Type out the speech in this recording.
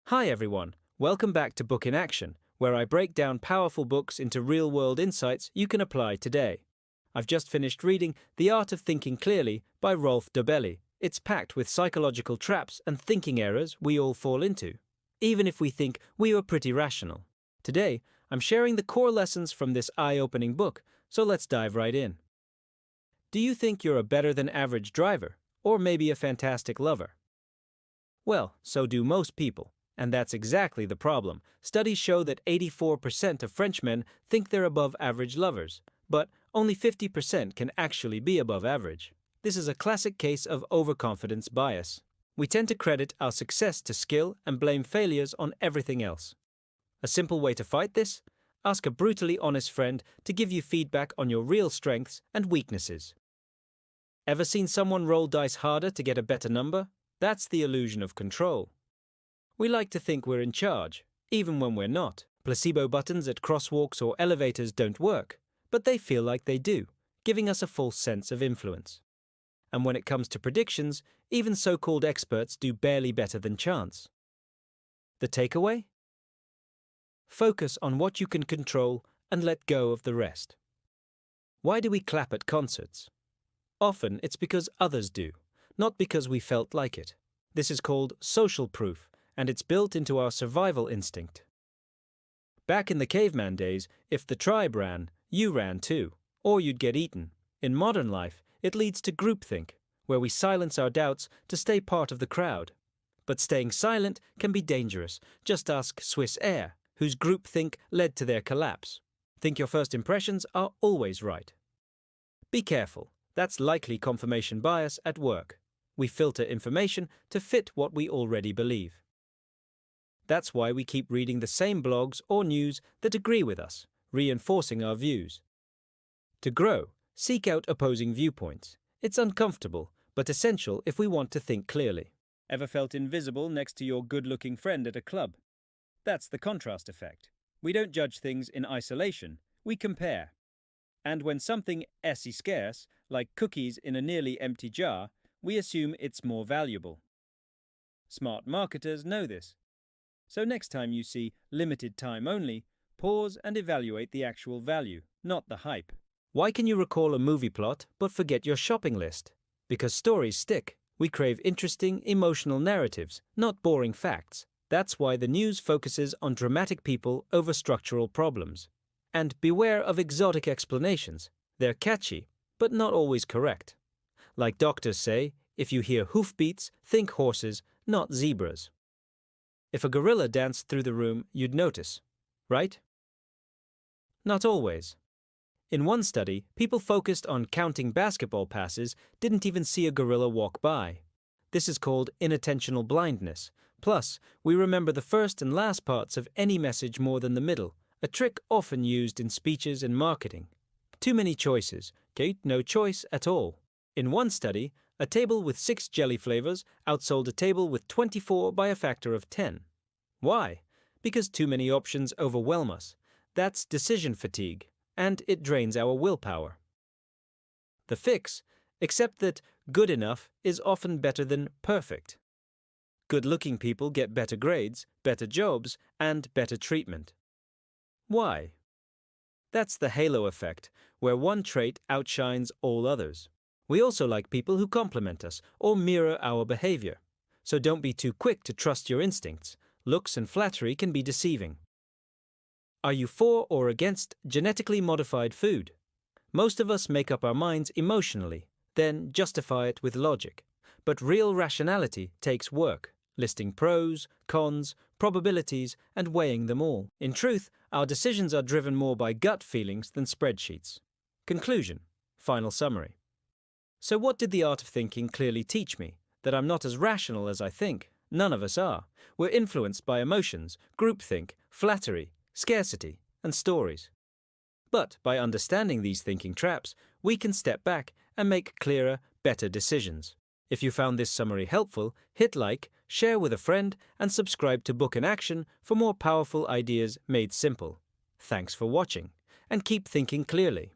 Hi everyone, welcome back to Book in Action, where I break down powerful books into real-world insights you can apply today. I've just finished reading The Art of Thinking Clearly by Rolf Dobelli. It's packed with psychological traps and thinking errors we all fall into, even if we think we are pretty rational. Today, I'm sharing the core lessons from this eye-opening book, so let's dive right in. Do you think you're a better-than-average driver, or maybe a fantastic lover? Well, so do most people. And that's exactly the problem. Studies show that 84% of Frenchmen think they're above-average lovers, but only 50% can actually be above average. This is a classic case of overconfidence bias. We tend to credit our success to skill and blame failures on everything else. A simple way to fight this? Ask a brutally honest friend to give you feedback on your real strengths and weaknesses. Ever seen someone roll dice harder to get a better number? That's the illusion of control. We like to think we're in charge, even when we're not. Placebo buttons at crosswalks or elevators don't work, but they feel like they do, giving us a false sense of influence. And when it comes to predictions, even so-called experts do barely better than chance. The takeaway? Focus on what you can control and let go of the rest. Why do we clap at concerts? Often it's because others do, not because we felt like it. This is called social proof, and it's built into our survival instinct. Back in the caveman days, if the tribe ran, you ran too, or you'd get eaten. In modern life, it leads to groupthink, where we silence our doubts to stay part of the crowd. But staying silent can be dangerous. Just ask Swiss Air, whose groupthink led to their collapse. Think your first impressions are always right. Be careful, that's likely confirmation bias at work. We filter information to fit what we already believe. That's why we keep reading the same blogs or news that agree with us, reinforcing our views. To grow, seek out opposing viewpoints. It's uncomfortable, but essential if we want to think clearly. Ever felt invisible next to your good-looking friend at a club? That's the contrast effect. We don't judge things in isolation, we compare. And when something is scarce, like cookies in a nearly empty jar, we assume it's more valuable. Smart marketers know this. So next time you see limited time only, pause and evaluate the actual value, not the hype. Why can you recall a movie plot but forget your shopping list? Because stories stick. We crave interesting, emotional narratives, not boring facts. That's why the news focuses on dramatic people over structural problems. And beware of exotic explanations. They're catchy, but not always correct. Like doctors say, if you hear hoofbeats, think horses, not zebras. If a gorilla danced through the room, you'd notice, right? Not always. In one study, people focused on counting basketball passes didn't even see a gorilla walk by. This is called inattentional blindness. Plus, we remember the first and last parts of any message more than the middle, a trick often used in speeches and marketing. Too many choices, no choice at all. In one study, a table with 6 jelly flavors outsold a table with 24 by a factor of 10. Why? Because too many options overwhelm us. That's decision fatigue, and it drains our willpower. The fix? Accept that good enough is often better than perfect. Good-looking people get better grades, better jobs, and better treatment. Why? That's the halo effect, where one trait outshines all others. We also like people who compliment us or mirror our behavior. So don't be too quick to trust your instincts. Looks and flattery can be deceiving. Are you for or against genetically modified food? Most of us make up our minds emotionally, then justify it with logic. But real rationality takes work, listing pros, cons, probabilities, and weighing them all. In truth, our decisions are driven more by gut feelings than spreadsheets. Conclusion. Final summary. So what did the art of thinking clearly teach me? That I'm not as rational as I think. None of us are. We're influenced by emotions, groupthink, flattery, scarcity, and stories. But by understanding these thinking traps, we can step back and make clearer, better decisions. If you found this summary helpful, hit like, share with a friend, and subscribe to Book in Action for more powerful ideas made simple. Thanks for watching, and keep thinking clearly.